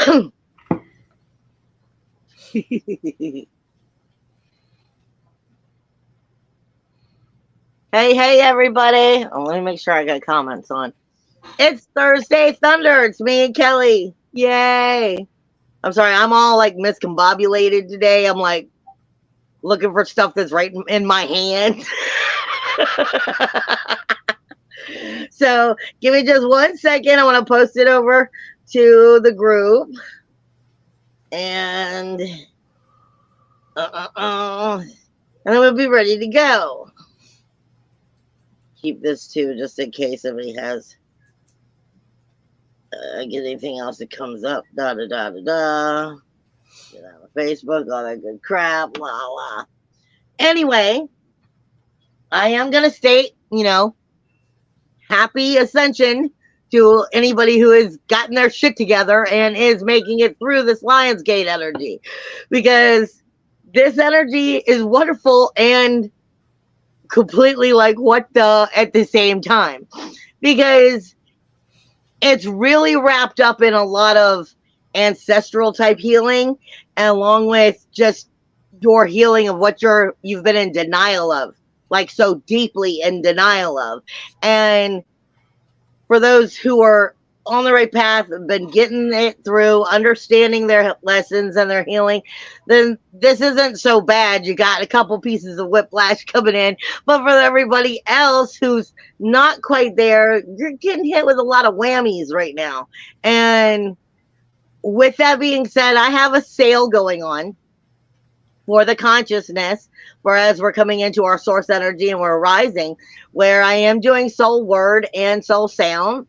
Hey, everybody. Oh, let me make sure I got comments on. It's Thursday Thunder. It's me and Kelly. Yay. I'm sorry. I'm all like miscombobulated today. I'm like looking for stuff that's right in my hand. So give me just 1 second. I want to post it over to the group. And and then we'll be ready to go. Keep this too, just in case somebody has get anything else that comes up. Da da da da da. Get on Facebook, all that good crap. Blah blah. Anyway, I am gonna state, happy ascension to anybody who has gotten their shit together and is making it through this Lionsgate energy, because this energy is wonderful and completely like what the at the same time, because it's really wrapped up in a lot of ancestral type healing, and along with just your healing of what you've been in denial of, like so deeply in denial of. And for those who are on the right path, have been getting it through, understanding their lessons and their healing, then this isn't so bad. You got a couple pieces of whiplash coming in. But for everybody else who's not quite there, you're getting hit with a lot of whammies right now. And with that being said, I have a sale going on for the consciousness, whereas we're coming into our source energy and we're rising, where I am doing soul word and soul sound.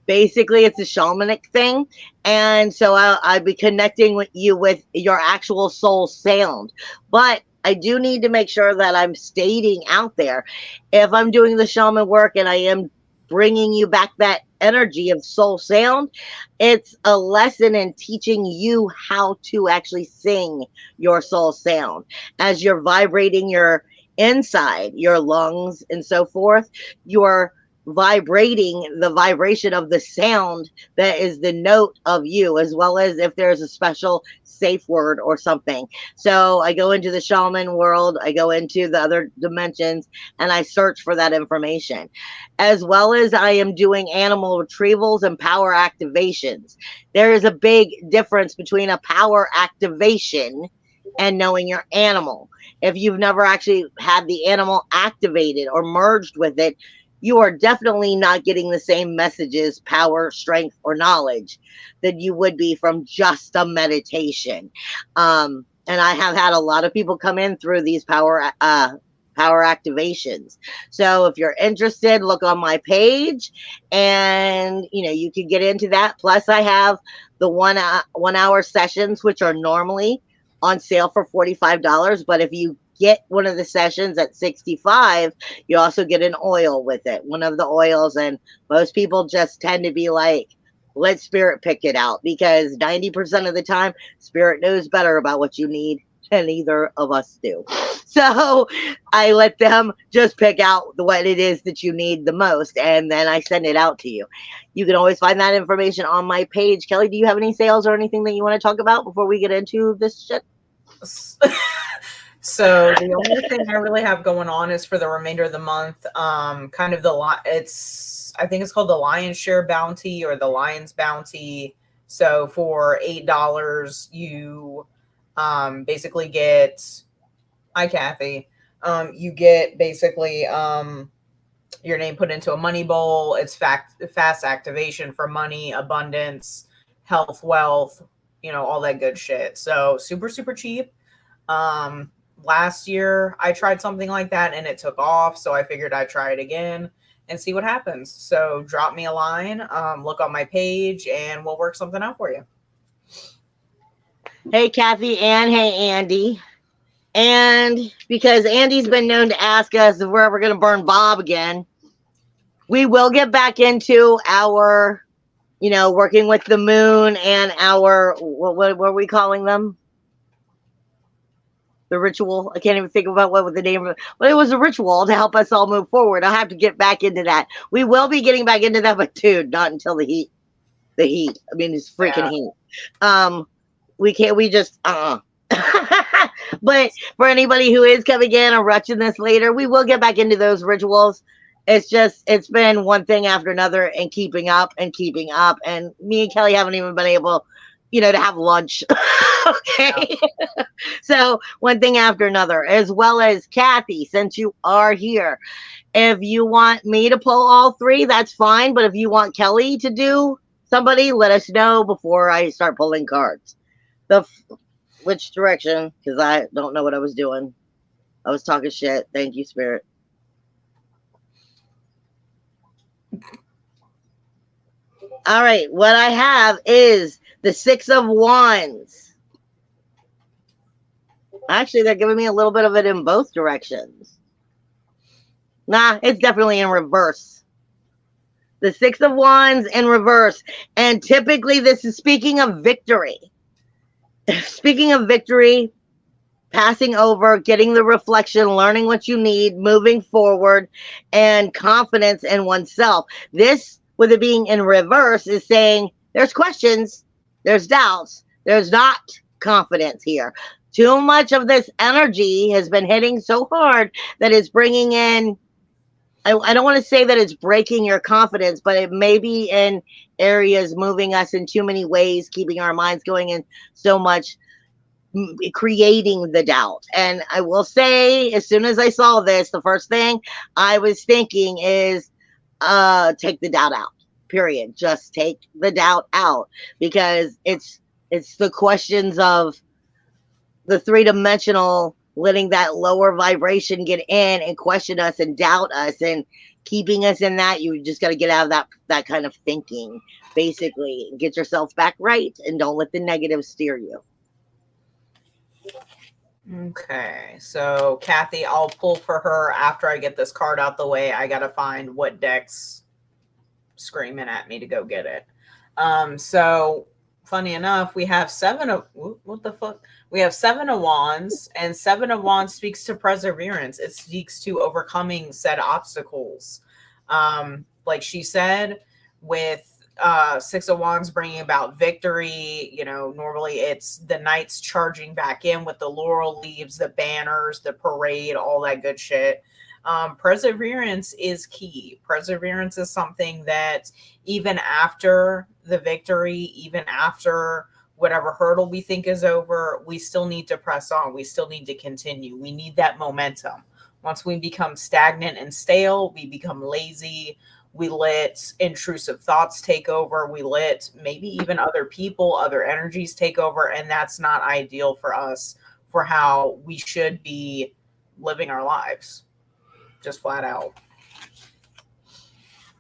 Basically, it's a shamanic thing. And so I'll be connecting with you with your actual soul sound. But I do need to make sure that I'm stating out there, if I'm doing the shaman work and I am bringing you back that energy of soul sound, it's a lesson in teaching you how to actually sing your soul sound. As you're vibrating your inside, your lungs and so forth, you're vibrating the vibration of the sound that is the note of you, as well as if there's a special safe word or something. So I go into the shaman world, I go into the other dimensions, and I search for that information, as well as I am doing animal retrievals and power activations. There is a big difference between a power activation and knowing your animal. If you've never actually had the animal activated or merged with it, you are definitely not getting the same messages, power, strength, or knowledge that you would be from just a meditation. And I have had a lot of people come in through these power activations. So if you're interested, look on my page, and you can get into that. Plus, I have the 1 hour sessions, which are normally on sale for $45. But if you get one of the sessions at $65, you also get an oil with it, one of the oils. And most people just tend to be like, let spirit pick it out, because 90% of the time, spirit knows better about what you need than either of us do. So I let them just pick out what it is that you need the most, and then I send it out to you. You can always find that information on my page. Kelly, do you have any sales or anything that you want to talk about before we get into this shit? So the only thing I really have going on is for the remainder of the month, kind of I think it's called the Lion's Share Bounty or the Lion's Bounty. So for $8, you basically get, hi Kathy, you get basically your name put into a money bowl. It's fast activation for money, abundance, health, wealth, all that good shit. So super, super cheap. Last year I tried something like that and it took off, so I figured I'd try it again and see what happens. So drop me a line, look on my page, and we'll work something out for you. Hey Kathy, and hey Andy. And because Andy's been known to ask us if we're ever going to burn Bob again, we will get back into our, working with the moon and our, what are we calling them? The ritual. I can't even think about what was the name of it, but it was a ritual to help us all move forward. I'll have to get back into that. We will be getting back into that, but dude, not until the heat The heat. I mean, it's freaking Yeah. heat. We just But for anybody who is coming in or watching this later, we will get back into those rituals. It's been one thing after another and keeping up and keeping up. And me and Kelly haven't even been able, to have lunch. Okay. Yeah. So one thing after another, as well as Kathy, since you are here. If you want me to pull all three, that's fine. But if you want Kelly to do somebody, let us know before I start pulling cards. Which direction? Because I don't know what I was doing. I was talking shit. Thank you, Spirit. All right. What I have is the Six of Wands. Actually, they're giving me a little bit of it in both directions. Nah, it's definitely in reverse. The Six of Wands in reverse. And typically this is speaking of victory. Speaking of victory, passing over, getting the reflection, learning what you need, moving forward, and confidence in oneself. This, with it being in reverse, is saying there's questions, there's doubts, there's not confidence here. Too much of this energy has been hitting so hard that it's bringing in, I don't want to say that it's breaking your confidence, but it may be in areas moving us in too many ways, keeping our minds going in so much, creating the doubt. And I will say, as soon as I saw this, the first thing I was thinking is, take the doubt out, period. Just take the doubt out, because it's the questions of the three-dimensional, letting that lower vibration get in and question us and doubt us and keeping us in that. You just got to get out of that kind of thinking, basically. Get yourself back right and don't let the negative steer you. Okay, so Kathy, I'll pull for her after I get this card out the way. I gotta find what deck's screaming at me to go get it. So funny enough, we have what the fuck? We have Seven of Wands, and Seven of Wands speaks to perseverance. It speaks to overcoming said obstacles. Like she said, with Six of Wands bringing about victory. Normally it's the knights charging back in with the laurel leaves, the banners, the parade, all that good shit. Perseverance is key. Perseverance is something that even after the victory, even after whatever hurdle we think is over, we still need to press on. We still need to continue. We need that momentum. Once we become stagnant and stale, we become lazy. We let intrusive thoughts take over. We let maybe even other people, other energies take over. And that's not ideal for us, for how we should be living our lives. Just flat out.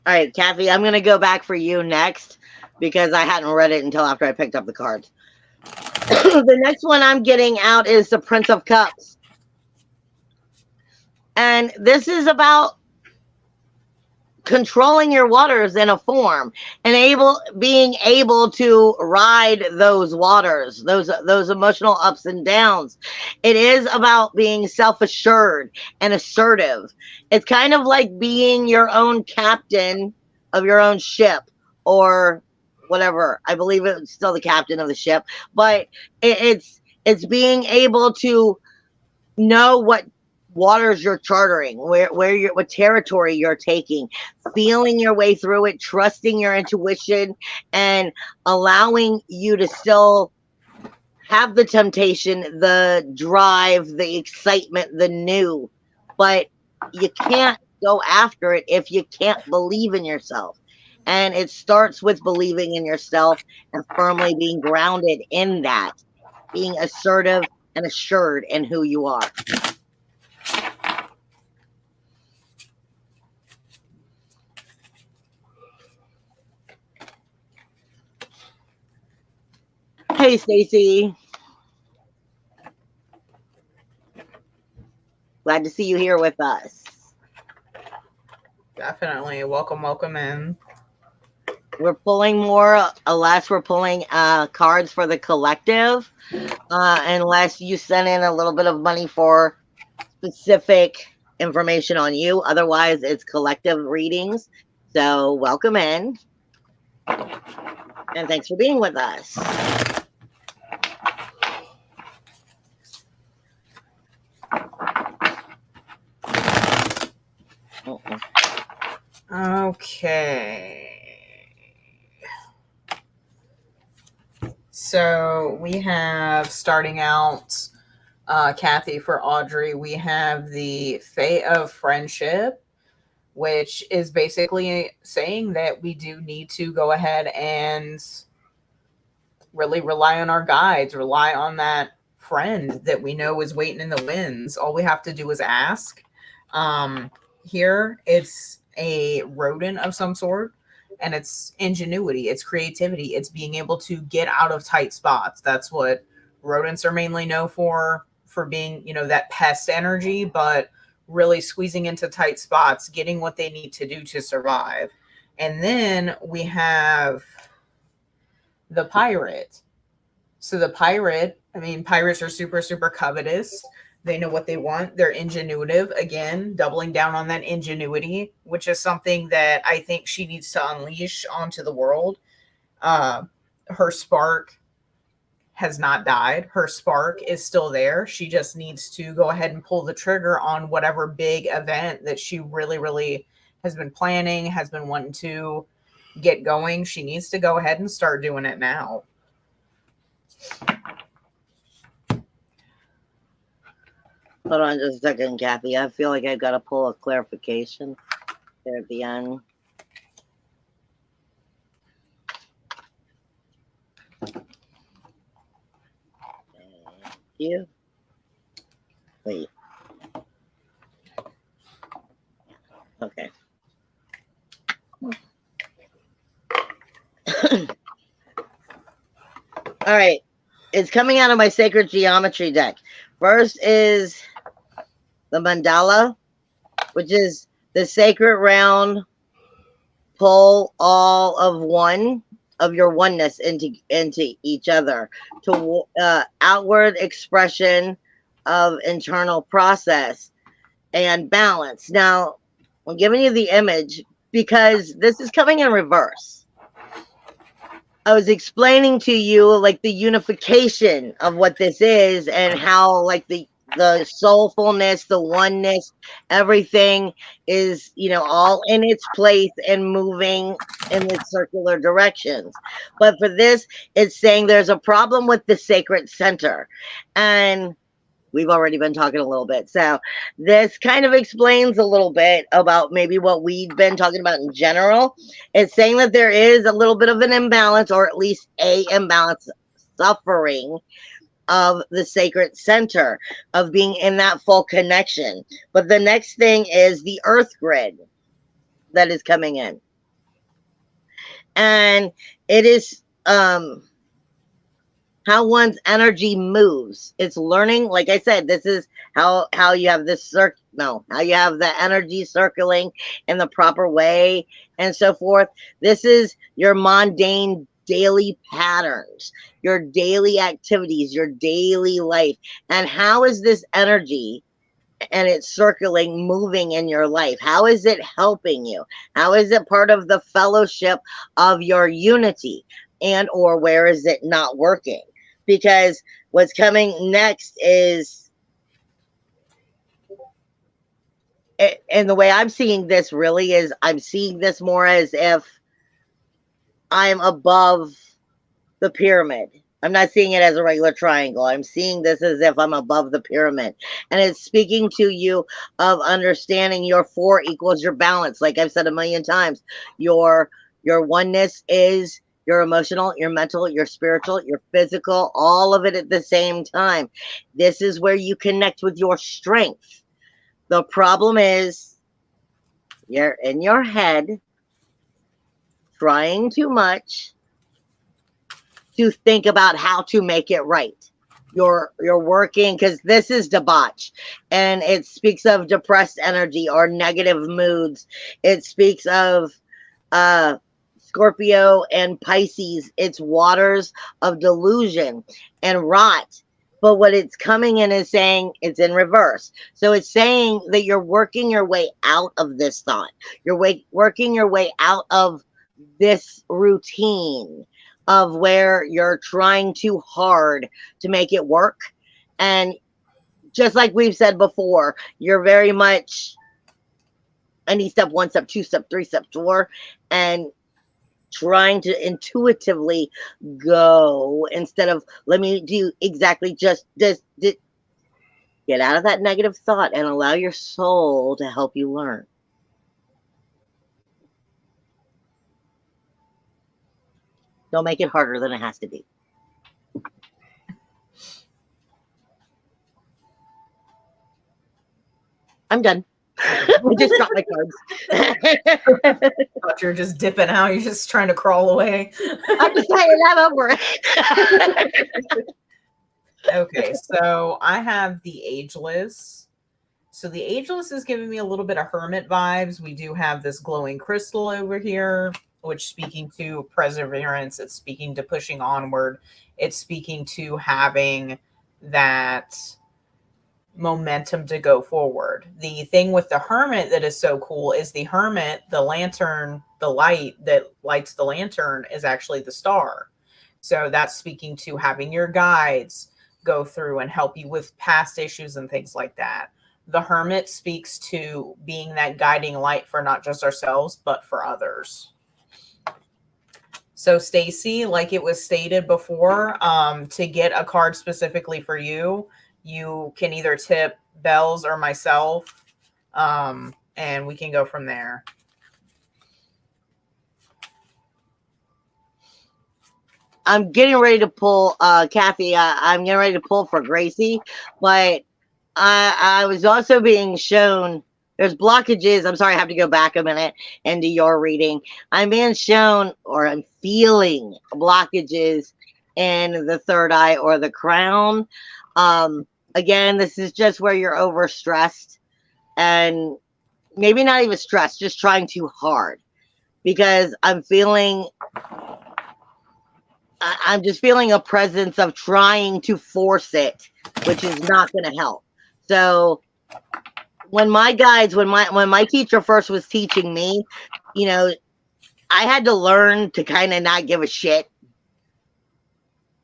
All right, Kathy, I'm going to go back for you next because I hadn't read it until after I picked up the cards. The next one I'm getting out is the Prince of Cups. And this is about controlling your waters in a form and being able to ride those waters, those emotional ups and downs. It is about being self-assured and assertive. It's kind of like being your own captain of your own ship, or whatever. I believe it's still the captain of the ship, but it's being able to know what waters you're chartering, what territory you're taking, feeling your way through it, trusting your intuition, and allowing you to still have the temptation, the drive, the excitement, the new. But you can't go after it if you can't believe in yourself. And it starts with believing in yourself and firmly being grounded in that, being assertive and assured in who you are. Hey, Stacy. Glad to see you here with us. Definitely. Welcome in. We're pulling more, unless we're pulling cards for the collective, unless you send in a little bit of money for specific information on you. Otherwise, it's collective readings. So welcome in. And thanks for being with us. Okay. So we have, starting out, Kathy, for Audrey, we have the Fate of Friendship, which is basically saying that we do need to go ahead and really rely on our guides, rely on that friend that we know is waiting in the winds. All we have to do is ask. Here, it's a rodent of some sort, and it's ingenuity, it's creativity, it's being able to get out of tight spots. That's what rodents are mainly known for being, that pest energy, but really squeezing into tight spots, getting what they need to do to survive. And then we have the pirate. So the pirate, pirates are super, super covetous. They know what they want. They're ingenuitive. Again, doubling down on that ingenuity, which is something that I think she needs to unleash onto the world. Her spark has not died. Her spark is still there. She just needs to go ahead and pull the trigger on whatever big event that she really, really has been planning, has been wanting to get going. She needs to go ahead and start doing it now. Hold on just a second, Kathy. I feel like I've got to pull a clarification there at the end. Thank you. Wait. Okay. All right. It's coming out of my sacred geometry deck. First is the mandala, which is the sacred round. Pull all of one of your oneness into each other to outward expression of internal process and balance. Now, I'm giving you the image because this is coming in reverse. I was explaining to you like the unification of what this is and how like the soulfulness, the oneness, everything is, all in its place and moving in the circular directions. But for this, it's saying there's a problem with the sacred center. And we've already been talking a little bit. So this kind of explains a little bit about maybe what we've been talking about in general. It's saying that there is a little bit of an imbalance, or at least a imbalance, suffering of the sacred center, of being in that full connection. But the next thing is the earth grid that is coming in. And it is how one's energy moves. It's learning, like I said, this is how you have this how you have the energy circling in the proper way and so forth. This is your mundane daily patterns, your daily activities, your daily life. And how is this energy and it's circling, moving in your life? How is it helping you? How is it part of the fellowship of your unity? And or where is it not working? Because what's coming next is, and the way I'm seeing this really is, I'm seeing this more as if I'm above the pyramid. I'm not seeing it as a regular triangle. I'm seeing this as if I'm above the pyramid. And it's speaking to you of understanding your 4 equals your balance. Like I've said a million times, your oneness is your emotional, your mental, your spiritual, your physical, all of it at the same time. This is where you connect with your strength. The problem is you're in your head trying too much to think about how to make it right. You're working, because this is debauch, and it speaks of depressed energy or negative moods. It speaks of Scorpio and Pisces. It's waters of delusion and rot. But what it's coming in is saying it's in reverse. So it's saying that you're working your way out of this thought. You're working your way out of this routine of where you're trying too hard to make it work. And just like we've said before, you're very much I need step 1, step 2, step 3, step 4, and trying to intuitively go instead of let me do exactly just this. Get out of that negative thought and allow your soul to help you learn. Don't make it harder than it has to be. I'm done. I just dropped my cards. Thought you're just dipping out. You're just trying to crawl away. I'm just saying I'm over it. Okay, so I have the Ageless. So the Ageless is giving me a little bit of hermit vibes. We do have this glowing crystal over here, which speaking to perseverance, it's speaking to pushing onward. It's speaking to having that momentum to go forward. The thing with the hermit that is so cool is the hermit, the lantern, the light that lights the lantern is actually the star. So that's speaking to having your guides go through and help you with past issues and things like that. The hermit speaks to being that guiding light for not just ourselves, but for others. So Stacy, like it was stated before, to get a card specifically for you, you can either tip Bells or myself, and we can go from there. I'm getting ready to pull, Kathy, I'm getting ready to pull for Gracie, but I was also being shown there's blockages. I'm sorry, I have to go back a minute and do your reading. I'm being shown, or I'm feeling blockages in the third eye or the crown. Again, this is just where you're overstressed and maybe not even stressed, just trying too hard, because I'm just feeling a presence of trying to force it, which is not going to help. So when my guides, when my teacher first was teaching me, you know, I had to learn to kind of not give a shit,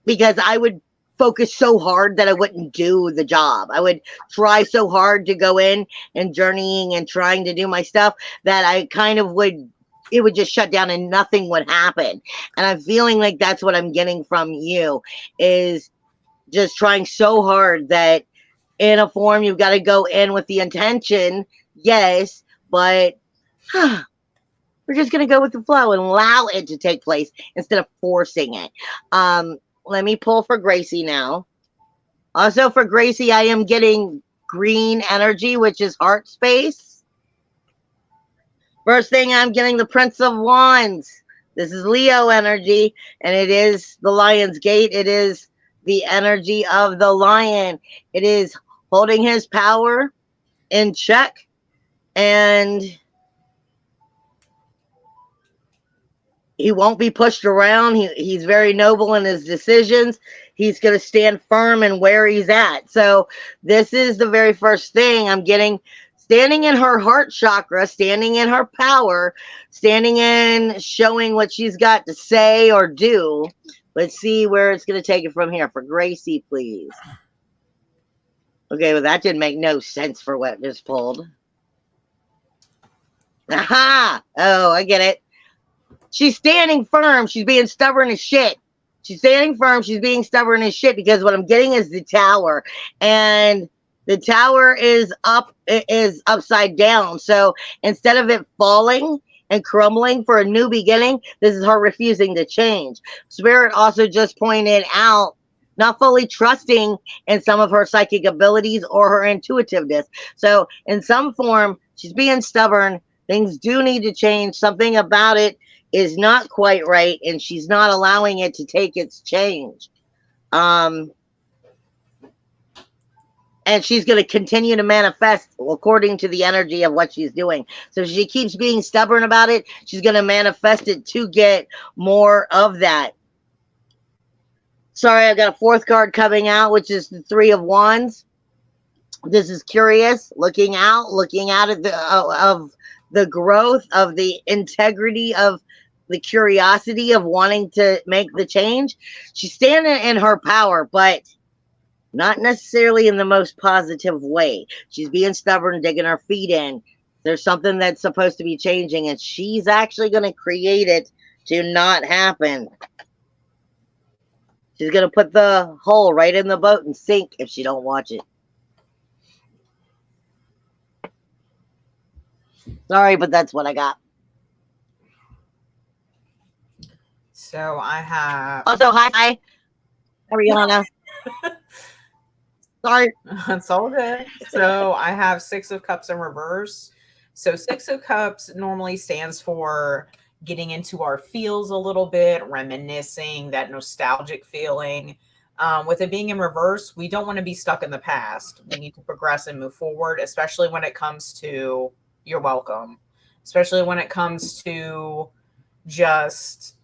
because I would focus so hard that I wouldn't do the job. I would try so hard to go in and journeying and trying to do my stuff that I kind of it would just shut down and nothing would happen. And I'm feeling like that's what I'm getting from you, is just trying so hard that in a form you've got to go in with the intention, yes, but we're just going to go with the flow and allow it to take place instead of forcing it. Let me pull for Gracie now. Also for Gracie, I am getting green energy, which is heart space. First thing, I'm getting the Prince of Wands. This is Leo energy, and it is the Lion's Gate. It is the energy of the lion. It is holding his power in check, and he won't be pushed around. He's very noble in his decisions. He's going to stand firm in where he's at. So this is the very first thing I'm getting. Standing in her heart chakra, standing in her power, standing in showing what she's got to say or do. Let's see where it's going to take it from here. For Gracie, please. Okay, well, that didn't make no sense for what just pulled. Aha! Oh, I get it. She's standing firm. She's being stubborn as shit. She's standing firm. She's being stubborn as shit, because what I'm getting is the tower. And the tower is upside down. So instead of it falling and crumbling for a new beginning, this is her refusing to change. Spirit also just pointed out not fully trusting in some of her psychic abilities or her intuitiveness. So in some form, she's being stubborn. Things do need to change. Something about it is not quite right, and she's not allowing it to take its change. And she's going to continue to manifest according to the energy of what she's doing. So if she keeps being stubborn about it, she's going to manifest it to get more of that. Sorry, I've got a fourth card coming out, which is the Three of Wands. This is curious, looking out at of the growth, of the integrity of the curiosity of wanting to make the change. She's standing in her power, but not necessarily in the most positive way. She's being stubborn, digging her feet in. There's something that's supposed to be changing, and she's actually going to create it to not happen. She's going to put the hole right in the boat and sink if she don't watch it. Sorry, but that's what I got. So I have... Also, hi, Ariana. Sorry. It's all good. So I have Six of Cups in reverse. So Six of Cups normally stands for getting into our feels a little bit, reminiscing, that nostalgic feeling. With it being in reverse, we don't want to be stuck in the past. We need to progress and move forward, especially when it comes to... You're welcome. Especially when it comes to just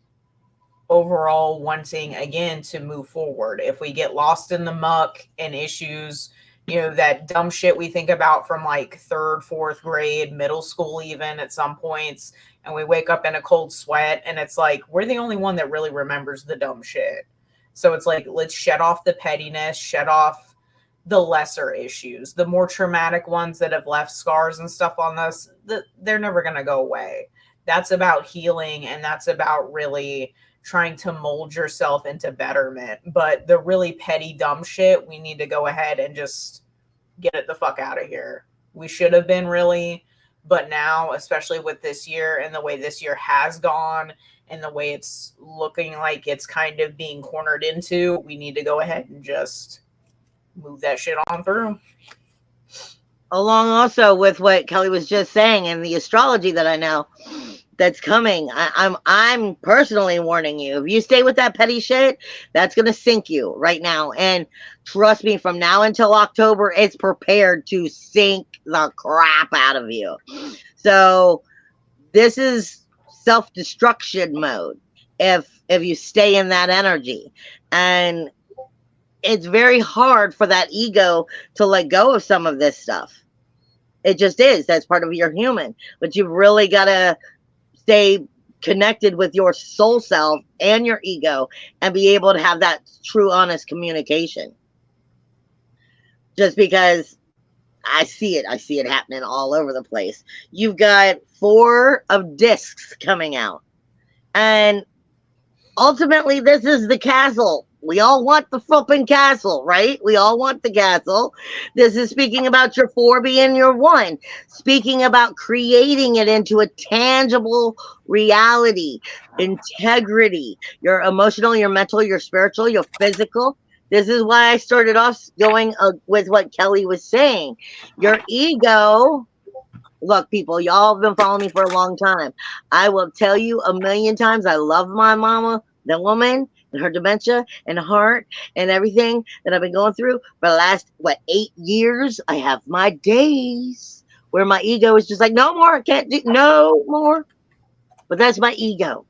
overall wanting, again, to move forward. If we get lost in the muck and issues, you know, that dumb shit we think about from like 3rd, 4th grade, middle school, even at some points, and we wake up in a cold sweat, and it's like, we're the only one that really remembers the dumb shit. So it's like, let's shut off the pettiness, shut off the lesser issues, the more traumatic ones that have left scars and stuff on us, they're never going to go away. That's about healing, and that's about really trying to mold yourself into betterment. But the really petty, dumb shit, we need to go ahead and just get it the fuck out of here. We should have been really, but now, especially with this year and the way this year has gone and the way it's looking like it's kind of being cornered into, we need to go ahead and just move that shit on through. Along also with what Kelly was just saying and the astrology that I know that's coming, I'm personally warning you. If you stay with that petty shit, that's gonna sink you right now. And trust me, from now until October, it's prepared to sink the crap out of you. So this is self-destruction mode if you stay in that energy. And it's very hard for that ego to let go of some of this stuff. It just is. That's part of your human. But you've really got to stay connected with your soul self and your ego and be able to have that true, honest communication. Just because I see it happening all over the place. You've got 4 of discs coming out. And ultimately, this is the castle. We all want the flipping castle, right? We all want the castle. This is speaking about your 4 being your 1, speaking about creating it into a tangible reality, integrity, your emotional, your mental, your spiritual, your physical. This is why I started off going with what Kelly was saying. Your ego. Look, people, y'all have been following me for a long time. I will tell you a million times, I love my mama, the woman, and her dementia and heart and everything that I've been going through for the last, 8 years. I have my days where my ego is just like, no more, I can't do no more. But that's my ego.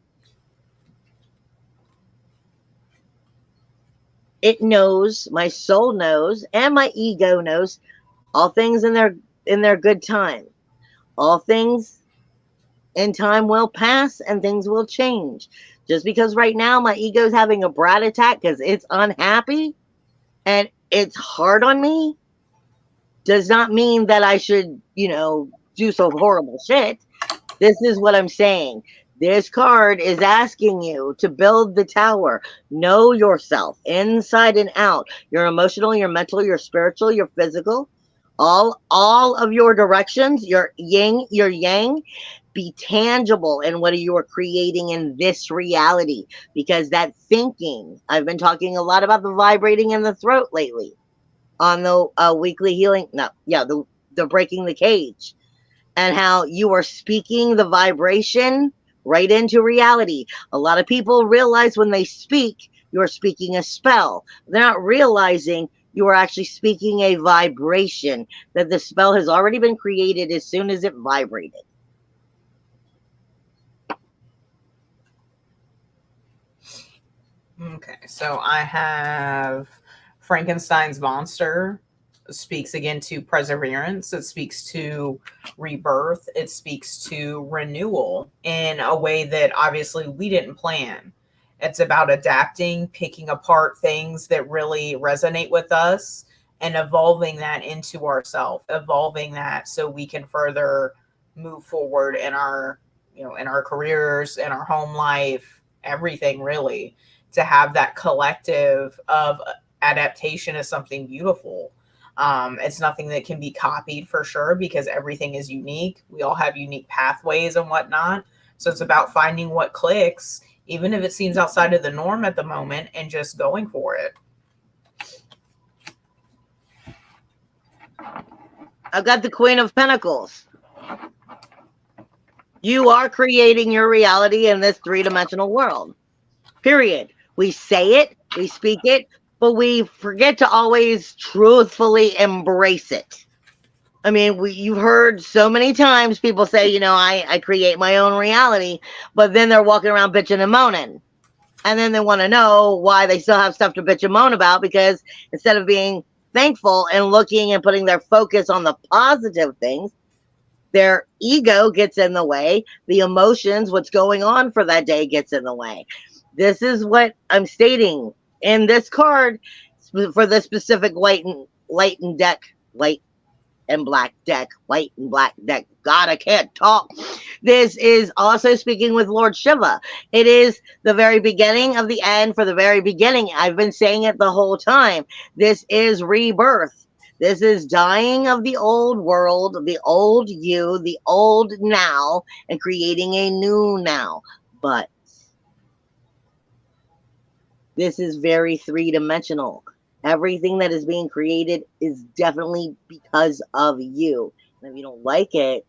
It knows, my soul knows, and my ego knows all things in their good time. All things in time will pass and things will change. Just because right now my ego is having a brat attack because it's unhappy and it's hard on me does not mean that I should, do some horrible shit. This is what I'm saying. This card is asking you to build the tower. Know yourself inside and out. Your emotional, your mental, your spiritual, your physical. All of your directions, your yin, your yang, be tangible in what you are creating in this reality. Because that thinking, I've been talking a lot about the vibrating in the throat lately on the weekly healing. The breaking the cage, and how you are speaking the vibration right into reality. A lot of people realize when they speak, you're speaking a spell. They're not realizing you are actually speaking a vibration, that the spell has already been created as soon as it vibrated. Okay, so I have Frankenstein's monster. speaks again to perseverance. It speaks to rebirth. It speaks to renewal in a way that obviously we didn't plan. It's about adapting, picking apart things that really resonate with us and evolving that into ourselves, evolving that so we can further move forward in our, in our careers, in our home life, everything really. To have that collective of adaptation is something beautiful. It's nothing that can be copied for sure because everything is unique. We all have unique pathways and whatnot. So it's about finding what clicks, even if it seems outside of the norm at the moment, and just going for it. I've got the Queen of Pentacles. You are creating your reality in this three-dimensional world. Period. We say it, we speak it, but we forget to always truthfully embrace it. I mean, you've heard so many times people say, I create my own reality, but then they're walking around bitching and moaning. And then they want to know why they still have stuff to bitch and moan about, because instead of being thankful and looking and putting their focus on the positive things, their ego gets in the way. The emotions, what's going on for that day gets in the way. This is what I'm stating in this card for the specific white and black deck. God, I can't talk. This is also speaking with Lord Shiva. It is the very beginning of the end for the very beginning. I've been saying it the whole time. This is rebirth. This is dying of the old world, the old you, the old now, and creating a new now. But this is very three-dimensional. Everything that is being created is definitely because of you. And if you don't like it,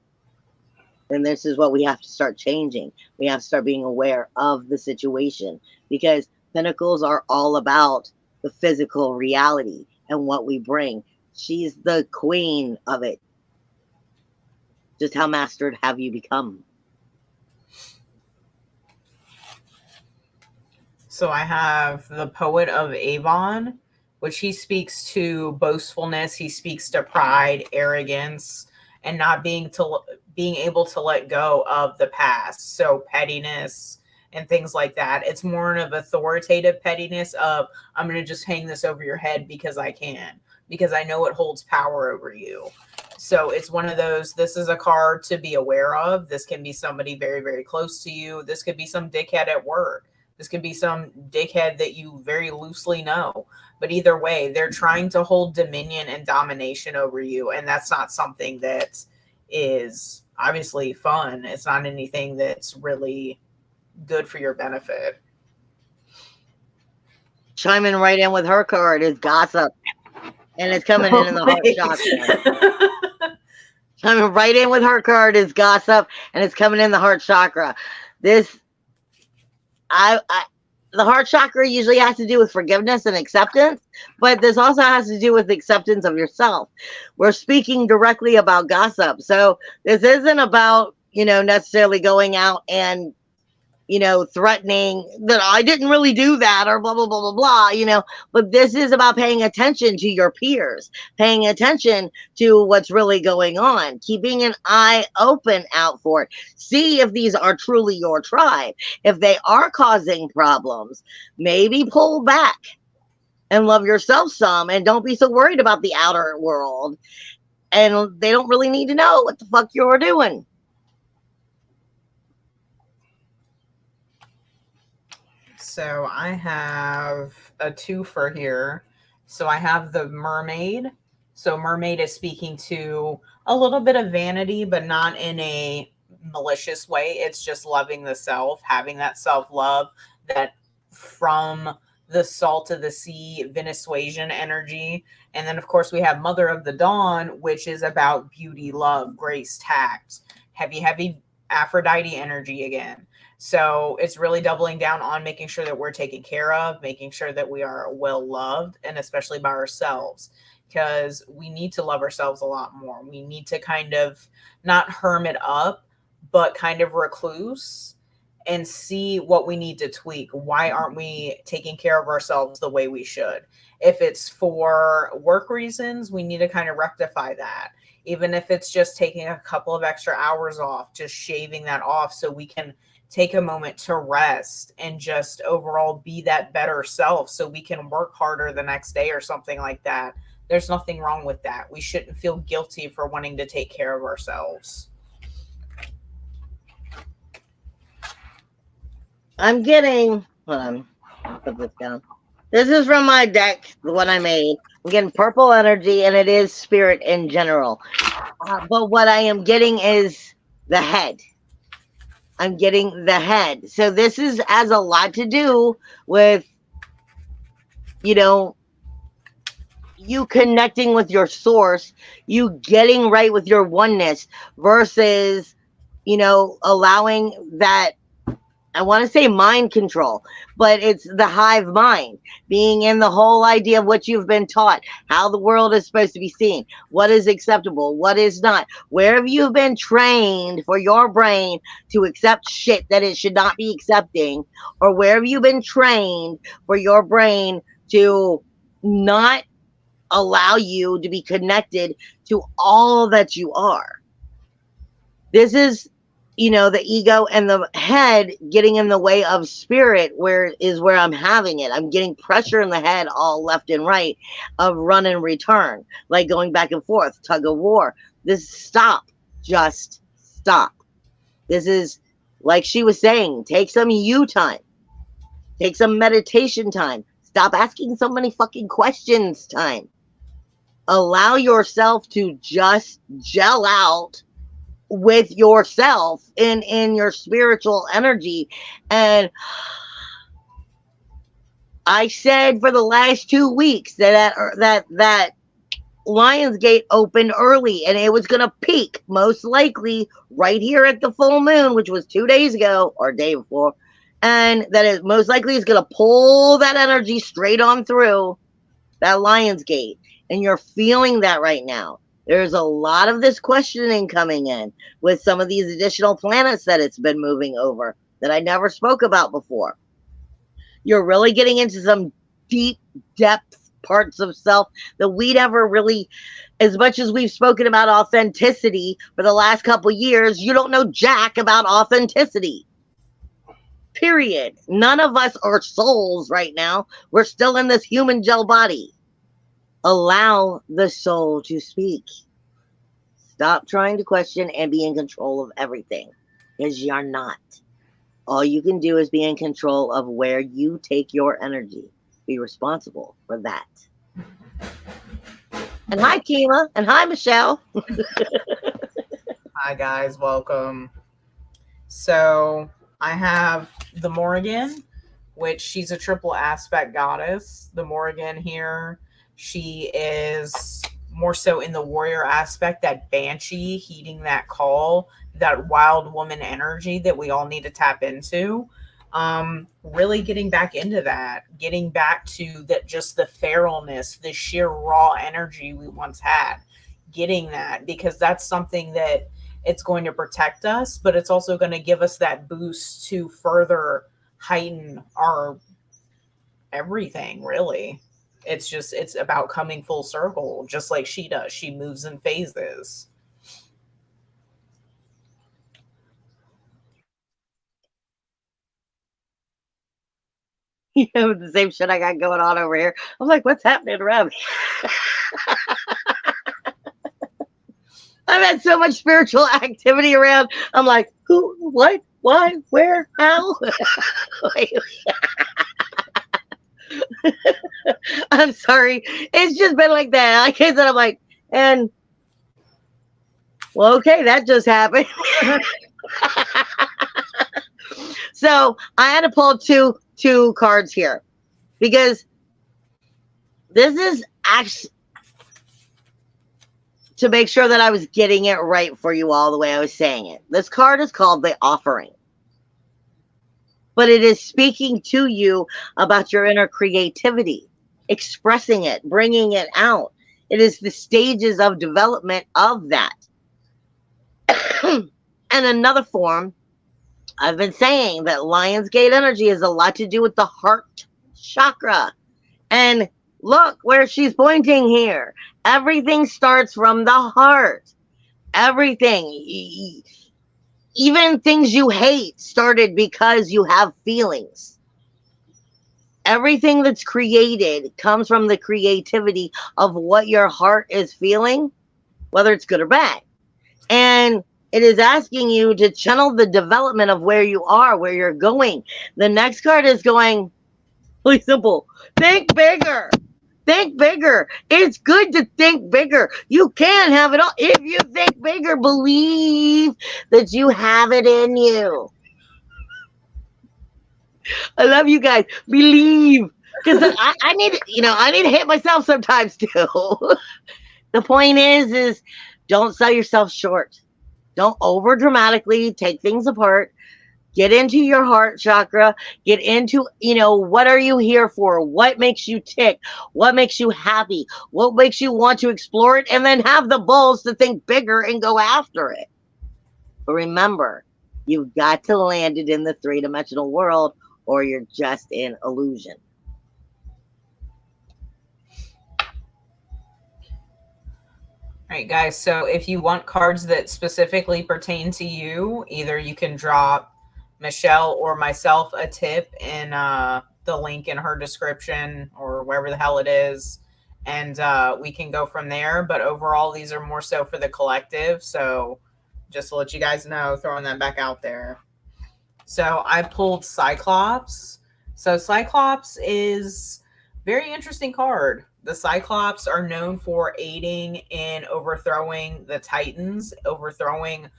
then this is what we have to start changing. We have to start being aware of the situation, because Pentacles are all about the physical reality and what we bring. She's the queen of it. Just how mastered have you become? So I have the Poet of Avon, which he speaks to boastfulness. He speaks to pride, arrogance, and not being able to let go of the past. So pettiness and things like that. It's more of authoritative pettiness of, I'm going to just hang this over your head because I can, because I know it holds power over you. So it's one of those, this is a card to be aware of. This can be somebody very, very close to you. This could be some dickhead at work. This could be some dickhead that you very loosely know. But either way, they're trying to hold dominion and domination over you. And that's not something that is obviously fun. It's not anything that's really good for your benefit. Chiming right in with her card is Gossip. And it's coming in the heart chakra. Chiming right in with her card is Gossip. And it's coming in the heart chakra. This... the heart chakra usually has to do with forgiveness and acceptance, but this also has to do with acceptance of yourself. We're speaking directly about gossip. So this isn't about, necessarily going out and, threatening that I didn't really do that or blah, blah, blah, blah, blah, but this is about paying attention to your peers, paying attention to what's really going on, keeping an eye open out for it. See if these are truly your tribe. If they are causing problems, maybe pull back and love yourself some, and don't be so worried about the outer world. And they don't really need to know what the fuck you're doing. So I have a twofer here. So I have the Mermaid. So Mermaid is speaking to a little bit of vanity, but not in a malicious way. It's just loving the self, having that self-love, that from the salt of the sea, Venezuelan energy. And then, of course, we have Mother of the Dawn, which is about beauty, love, grace, tact, heavy Aphrodite energy again. So it's really doubling down on making sure that we're taken care of, making sure that we are well loved, and especially by ourselves, because we need to love ourselves a lot more. We need to kind of not hermit up, but kind of recluse and see what we need to tweak. Why aren't we taking care of ourselves the way we should? If it's for work reasons, we need to kind of rectify that. Even if it's just taking a couple of extra hours off, just shaving that off so we can take a moment to rest and just overall be that better self so we can work harder the next day or something like that. There's nothing wrong with that. We shouldn't feel guilty for wanting to take care of ourselves. I'm getting, hold on, I'll put this down. This is from my deck, the one I made. I'm getting purple energy, and it is spirit in general. But what I am getting is the head. I'm getting the head. So this has a lot to do with, you know, you connecting with your source, you getting right with your oneness versus, allowing that, I want to say mind control, but it's the hive mind, being in the whole idea of what you've been taught, how the world is supposed to be seen, what is acceptable, what is not. Where have you been trained for your brain to accept shit that it should not be accepting? Or where have you been trained for your brain to not allow you to be connected to all that you are? This is, the ego and the head getting in the way of spirit, where I'm having it. I'm getting pressure in the head all left and right of run and return, like going back and forth, tug of war. Just stop. This is, like she was saying, take some you time, take some meditation time, stop asking so many fucking questions time. Allow yourself to just gel out with yourself in your spiritual energy. And I said for the last 2 weeks that Lionsgate opened early, and it was going to peak most likely right here at the full moon, which was 2 days ago or day before, and that it most likely is going to pull that energy straight on through that Lionsgate. And you're feeling that right now. There's a lot of this questioning coming in with some of these additional planets that it's been moving over that I never spoke about before. You're really getting into some deep depth parts of self that we never really, as much as we've spoken about authenticity for the last couple years, you don't know jack about authenticity. Period. None of us are souls right now. We're still in this human gel body. Allow the soul to speak. Stop trying to question and be in control of everything, because you're not. All you can do is be in control of where you take your energy. Be responsible for that. And hi, Kima. And hi, Michelle. Hi, guys. Welcome. So I have the Morrigan, which she's a triple aspect goddess. The Morrigan here, she is more so in the warrior aspect, that banshee heeding that call, that wild woman energy that we all need to tap into. Really getting back into that, getting back to that, just the feralness, the sheer raw energy we once had, getting that, because that's something that it's going to protect us, but it's also going to give us that boost to further heighten our everything, really. It's about coming full circle, just like she does. She moves in phases. The same shit I got going on over here. I'm like, what's happening around me? I've had so much spiritual activity around. I'm like, who, what, why, where, how? I'm sorry. It's just been like that. Like I said, I'm like, and well, okay, that just happened. So I had to pull two cards here because this is actually to make sure that I was getting it right for you all the way I was saying it. This card is called the Offering, but it is speaking to you about your inner creativity, expressing it, bringing it out. It is the stages of development of that. And another form I've been saying that Lionsgate energy has a lot to do with the heart chakra. And look where she's pointing here. Everything starts from the heart. Everything. Even things you hate started because you have feelings. Everything that's created comes from the creativity of what your heart is feeling, whether it's good or bad. And it is asking you to channel the development of where you are, where you're going. The next card is going really simple. Think bigger. Think bigger. It's good to think bigger. You can have it all. If you think bigger, believe that you have it in you. I love you guys. Believe. Because I need, I need to hit myself sometimes too. The point is don't sell yourself short. Don't over dramatically take things apart. Get into your heart chakra. Get into, what are you here for? What makes you tick? What makes you happy? What makes you want to explore it? And then have the balls to think bigger and go after it. But remember, you've got to land it in the three-dimensional world or you're just in illusion. All right, guys. So if you want cards that specifically pertain to you, either you can drop Michelle or myself a tip in the link in her description or wherever the hell it is, and we can go from there. But overall, these are more so for the collective. So just to let you guys know, throwing that back out there. So I pulled Cyclops. So Cyclops is a very interesting card. The Cyclops are known for aiding in overthrowing the Titans, overthrowing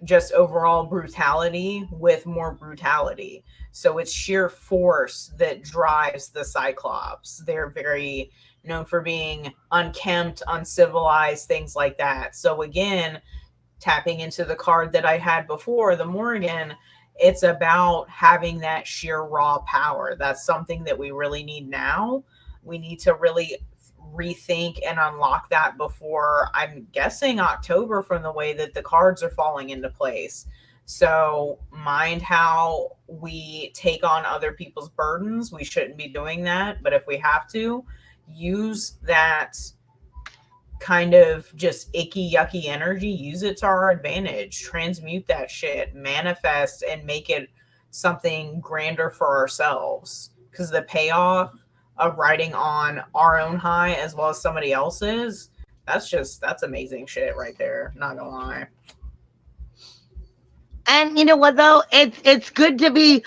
just overall brutality with more brutality. So it's sheer force that drives the Cyclops. They're very known for being unkempt, uncivilized, things like that. So again, tapping into the card that I had before, the Morrigan, it's about having that sheer raw power. That's something that we really need now. We need to really rethink and unlock that before, I'm guessing, October, from the way that the cards are falling into place. So mind how we take on other people's burdens. We shouldn't be doing that. But if we have to, use that kind of just icky, yucky energy, use it to our advantage, transmute that shit, manifest, and make it something grander for ourselves. Because the payoff of riding on our own high as well as somebody else's, that's amazing shit right there. Not gonna lie. And you know what though? It's good to be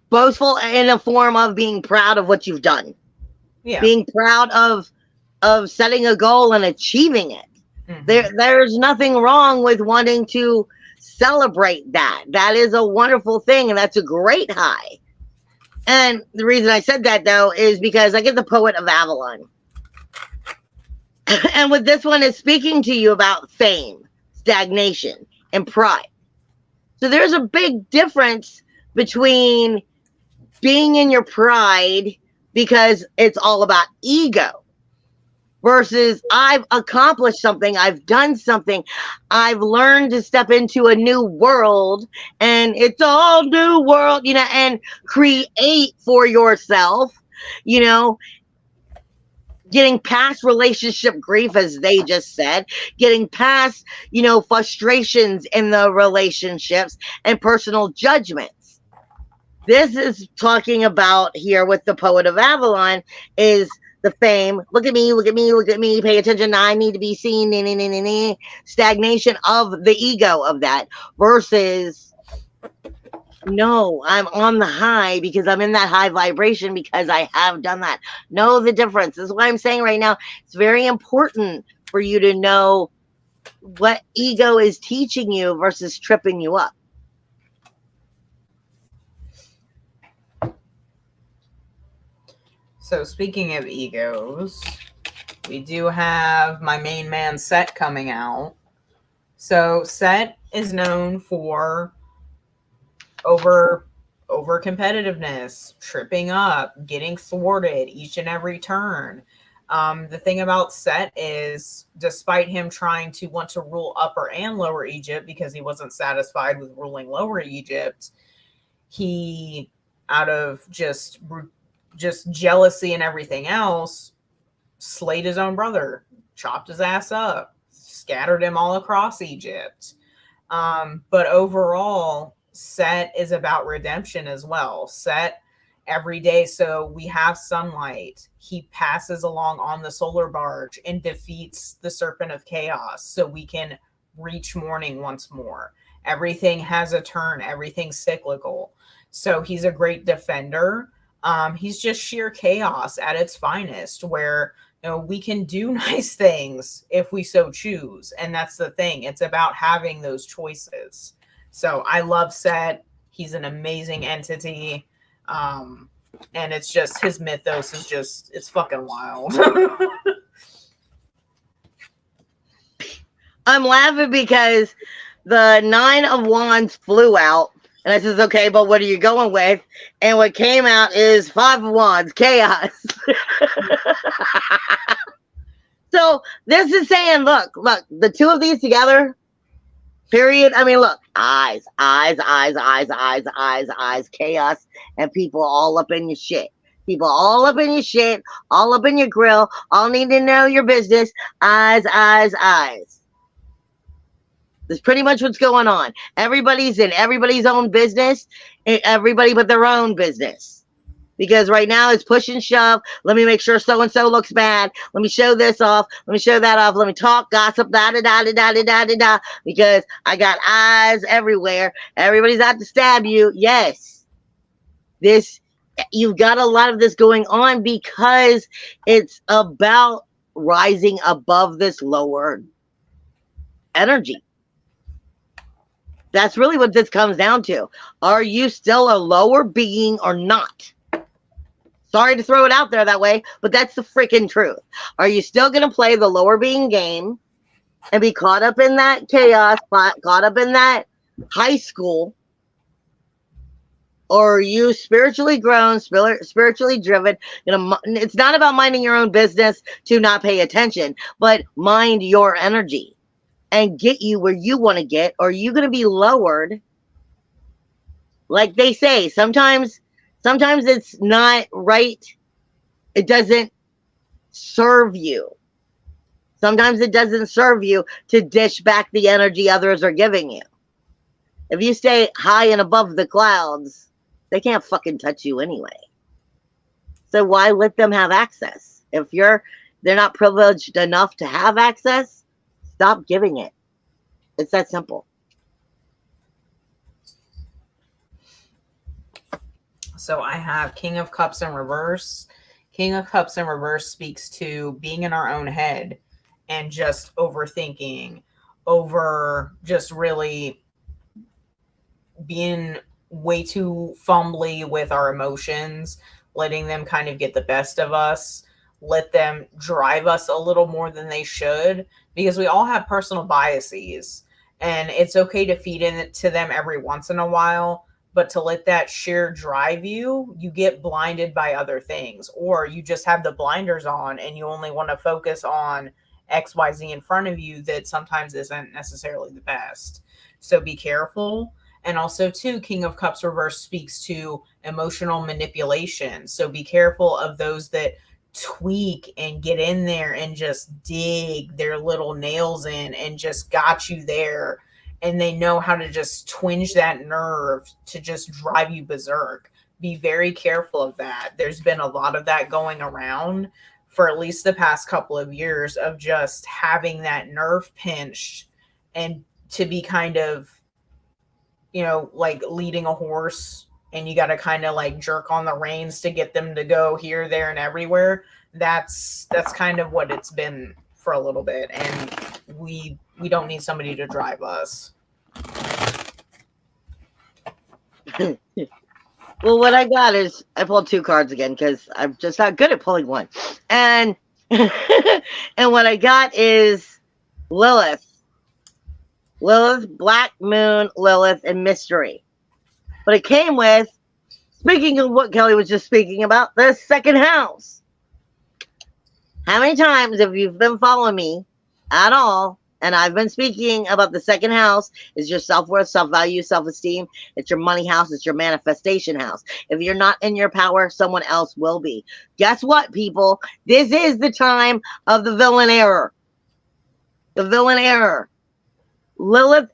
boastful in a form of being proud of what you've done. Yeah. Being proud of setting a goal and achieving it. Mm-hmm. There's nothing wrong with wanting to celebrate that. That is a wonderful thing, and that's a great high. And the reason I said that, though, is because I get the Poet of Avalon. And with this one, is speaking to you about fame, stagnation, and pride. So there's a big difference between being in your pride because it's all about ego versus I've accomplished something, I've done something, I've learned to step into a new world, and it's all new world, and create for yourself, getting past relationship grief, as they just said, getting past, frustrations in the relationships and personal judgments. This is talking about here with the Poet of Avalon is the fame. Look at me, look at me, look at me. Pay attention. I need to be seen. Stagnation of the ego of that versus, no, I'm on the high because I'm in that high vibration because I have done that. Know the difference. This is what I'm saying right now. It's very important for you to know what ego is teaching you versus tripping you up. So speaking of egos, we do have my main man Set coming out. So Set is known for over competitiveness, tripping up, getting thwarted each and every turn. The thing about Set is, despite him trying to want to rule Upper and Lower Egypt because he wasn't satisfied with ruling Lower Egypt, he, out of just jealousy and everything else, slayed his own brother, chopped his ass up, scattered him all across Egypt. But overall, Set is about redemption as well. Set, every day, so we have sunlight, he passes along on the solar barge and defeats the serpent of chaos so we can reach morning once more. Everything has a turn, everything's cyclical. So he's a great defender. He's just sheer chaos at its finest, where we can do nice things if we so choose. And that's the thing. It's about having those choices. So I love Set. He's an amazing entity. And it's just, his mythos is just, it's fucking wild. I'm laughing because the 9 of Wands flew out. And I says, okay, but what are you going with? And what came out is 5 of Wands, chaos. So this is saying, look, the two of these together, period. I mean, look, eyes, chaos, and people all up in your shit. People all up in your shit, all up in your grill, all need to know your business. Eyes. That's pretty much what's going on. Everybody's in everybody's own business, everybody but their own business. Because right now it's push and shove. Let me make sure so-and-so looks bad. Let me show this off. Let me show that off. Let me talk, gossip, da-da-da-da-da-da-da-da. Because I got eyes everywhere. Everybody's out to stab you. Yes. You've got a lot of this going on because it's about rising above this lower energy. That's really what this comes down to. Are you still a lower being or not? Sorry to throw it out there that way, but that's the freaking truth. Are you still going to play the lower being game and be caught up in that chaos, caught up in that high school? Or are you spiritually grown, spiritually driven? It's not about minding your own business to not pay attention, but mind your energy and get you where you want to get. Or are you going to be lowered? Like they say, sometimes it's not right. It doesn't serve you. Sometimes it doesn't serve you to dish back the energy others are giving you. If you stay high and above the clouds, they can't fucking touch you anyway. So why let them have access? If they're not privileged enough to have access, stop giving it. It's that simple. So I have King of Cups in reverse. King of Cups in reverse speaks to being in our own head and just overthinking, just really being way too fumbly with our emotions, letting them kind of get the best of us, let them drive us a little more than they should, because we all have personal biases, and it's okay to feed into them every once in a while. But to let that sheer drive you get blinded by other things, or you just have the blinders on and you only want to focus on XYZ in front of you that sometimes isn't necessarily the best. So be careful. And also too, King of Cups reverse speaks to emotional manipulation. So be careful of those that tweak and get in there and just dig their little nails in and just got you there. And they know how to just twinge that nerve to just drive you berserk. Be very careful of that. There's been a lot of that going around for at least the past couple of years, of just having that nerve pinched, and to be kind of, like leading a horse, and you got to kind of like jerk on the reins to get them to go here, there, and everywhere. That's kind of what it's been for a little bit. And we don't need somebody to drive us. Well, what I got is, I pulled 2 cards again because I'm just not good at pulling one. And and what I got is Lilith, Black Moon, Lilith, and Mystery. But it came with, speaking of what Kelly was just speaking about, the second house. How many times, if you've been following me at all, and I've been speaking about the second house is your self-worth, self-value, self-esteem. It's your money house. It's your manifestation house. If you're not in your power, someone else will be. Guess what, people? This is the time of the villain error. The villain error. Lilith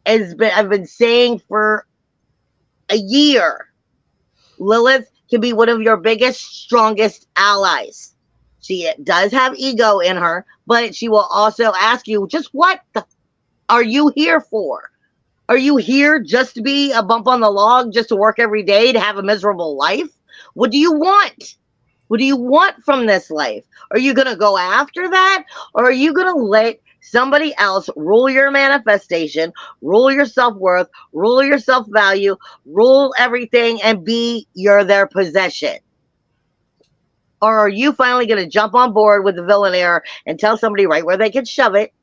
I've been saying for a year, Lilith can be one of your biggest, strongest allies. She does have ego in her, but she will also ask you, just what are you here for? Are you here just to be a bump on the log, just to work every day, to have a miserable life? What do you want? What do you want from this life? Are you going to go after that? Or are you going to let somebody else rule your manifestation, rule your self-worth, rule your self-value, rule everything and be their possession? Or are you finally going to jump on board with the villain error and tell somebody right where they can shove it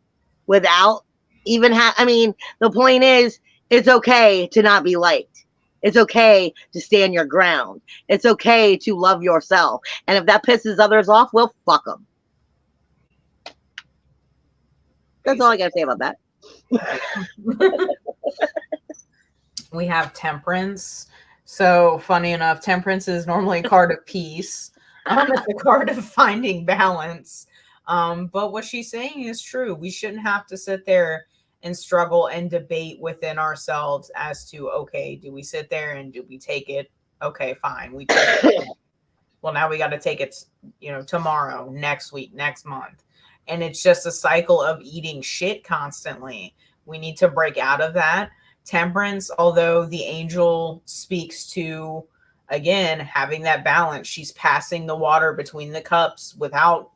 without even the point is, it's okay to not be liked. It's okay to stand your ground. It's okay to love yourself. And if that pisses others off, well, fuck them. That's all I got to say about that. We have Temperance. So funny enough, Temperance is normally a card of peace. It's a card of finding balance. But what she's saying is true. We shouldn't have to sit there and struggle and debate within ourselves as to, okay, do we sit there and do we take it? Okay, fine. We take it. Well, now we got to take it, tomorrow, next week, next month. And it's just a cycle of eating shit constantly. We need to break out of that. Temperance, although the angel speaks to, again, having that balance, she's passing the water between the cups without,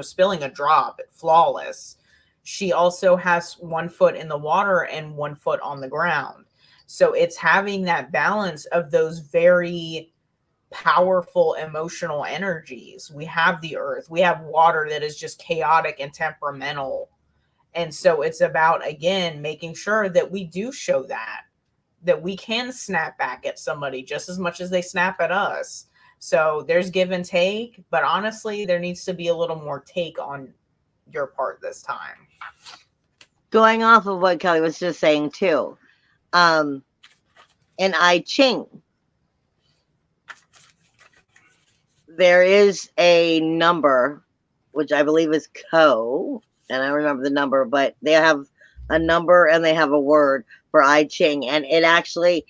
spilling a drop, flawless. She also has 1 foot in the water and 1 foot on the ground. So it's having that balance of those very powerful emotional energies. We have the earth, we have water that is just chaotic and temperamental. And so it's about, again, making sure that we do show that we can snap back at somebody just as much as they snap at us. So there's give and take, but honestly, there needs to be a little more take on your part this time. Going off of what Kelly was just saying too, in I Ching, there is a number, which I believe is Ko, and I remember the number, but they have a number and they have a word for I Ching, and it actually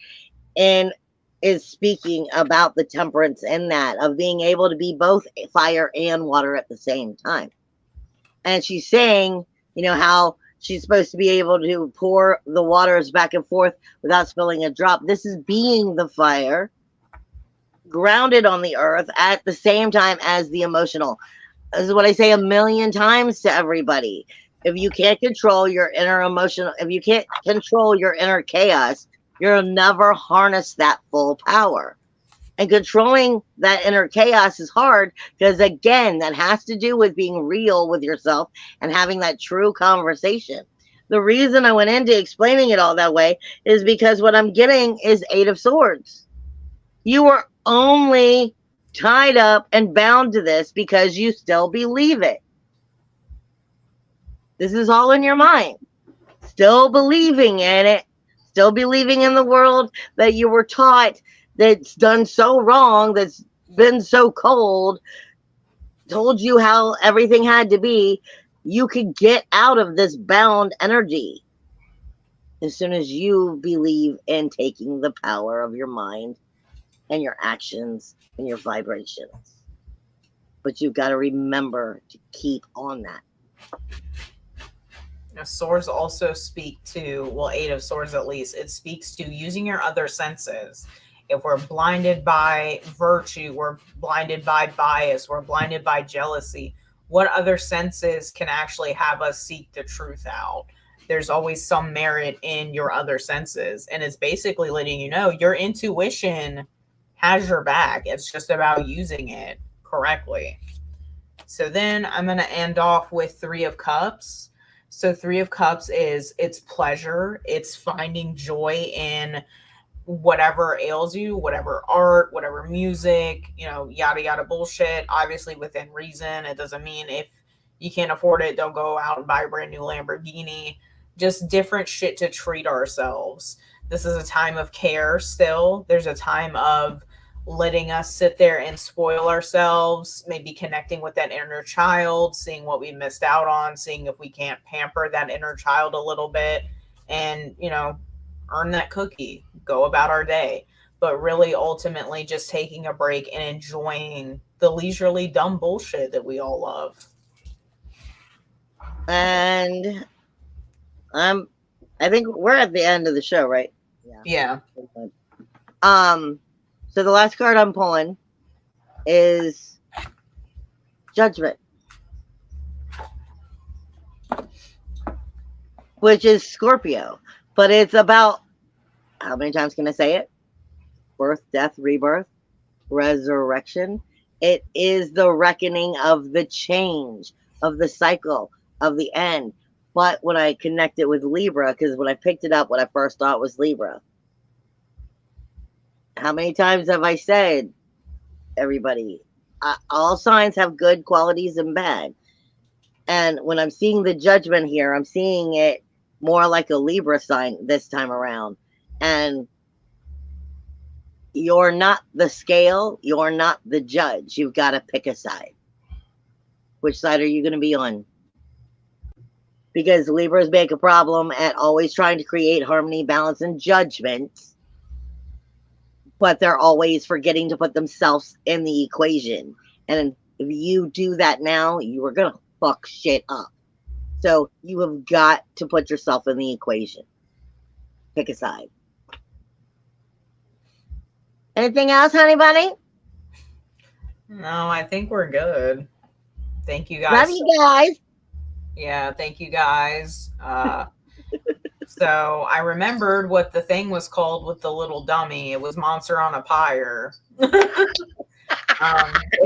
is speaking about the temperance in that, of being able to be both fire and water at the same time. And she's saying, how she's supposed to be able to pour the waters back and forth without spilling a drop. This is being the fire, grounded on the earth at the same time as the emotional. This is what I say 1,000,000 times to everybody. If you can't control your inner emotional, if you can't control your inner chaos, you'll never harness that full power. And controlling that inner chaos is hard because, again, that has to do with being real with yourself and having that true conversation. The reason I went into explaining it all that way is because what I'm getting is 8 of Swords. You are only tied up and bound to this because you still believe it. This is all in your mind. Still believing in it. Still believing in the world that you were taught that's done so wrong, that's been so cold, told you how everything had to be. You could get out of this bound energy as soon as you believe in taking the power of your mind and your actions and your vibrations. But you've got to remember to keep on that. Swords also speak to, 8 of Swords at least, it speaks to using your other senses. If we're blinded by virtue, we're blinded by bias, we're blinded by jealousy, what other senses can actually have us seek the truth out? There's always some merit in your other senses. And it's basically letting you know your intuition has your back. It's just about using it correctly. So then I'm going to end off with 3 of Cups. So 3 of Cups is it's pleasure. It's finding joy in whatever ails you, whatever art, whatever music, you know, yada yada bullshit, obviously within reason. It doesn't mean if you can't afford it, don't go out and buy a brand new Lamborghini. Just different shit to treat ourselves. This is a time of care still. There's a time of letting us sit there and spoil ourselves, maybe connecting with that inner child, seeing what we missed out on, seeing if we can't pamper that inner child a little bit and, you know, earn that cookie, go about our day. But really, ultimately, just taking a break and enjoying the leisurely dumb bullshit that we all love. And I think we're at the end of the show, right? Yeah. So the last card I'm pulling is Judgment, which is Scorpio, but it's about, how many times can I say it? Birth, death, rebirth, resurrection. It is the reckoning of the change, of the cycle, of the end. But when I connect it with Libra, because when I picked it up, what I first thought was Libra. How many times have I said, everybody, all signs have good qualities and bad. And when I'm seeing the Judgment here, I'm seeing it more like a Libra sign this time around. And you're not the scale, you're not the judge. You've got to pick a side. Which side are you going to be on? Because Libras make a problem at always trying to create harmony, balance, and judgment. But they're always forgetting to put themselves in the equation. And if you do that now, you are going to fuck shit up. So you have got to put yourself in the equation. Pick a side. Anything else, honey bunny? No, I think we're good. Thank you guys. Love you guys. Yeah, thank you guys. So I remembered what the thing was called with the little dummy. It was Monster on a Pyre. It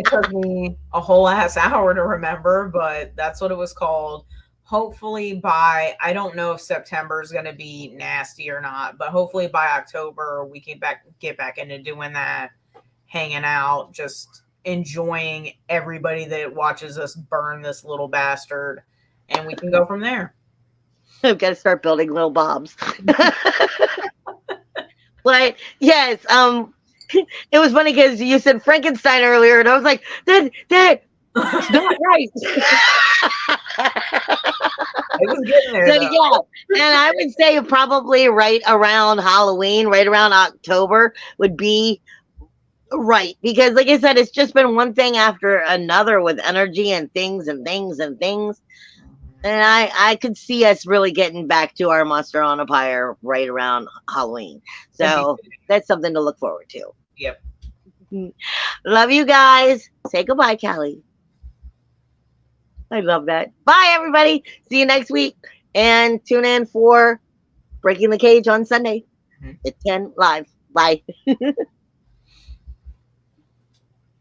took me a whole ass hour to remember, but that's what it was called. Hopefully by, I don't know if September is going to be nasty or not, but hopefully by October we can get back into doing that, hanging out, just enjoying everybody that watches us burn this little bastard, and we can go from there. I've got to start building little bobs. But yes, it was funny because you said Frankenstein earlier, and I was like, that it's not right. It was getting there. So, yeah, and I would say probably right around Halloween, right around October would be right, because like I said, it's just been one thing after another with energy and things and things and things. And I could see us really getting back to our Monster on a Pyre right around Halloween. So that's something to look forward to. Yep. Love you guys. Say goodbye, Callie. I love that. Bye, everybody. See you next week. And tune in for Breaking the Cage on Sunday at 10 live. Bye.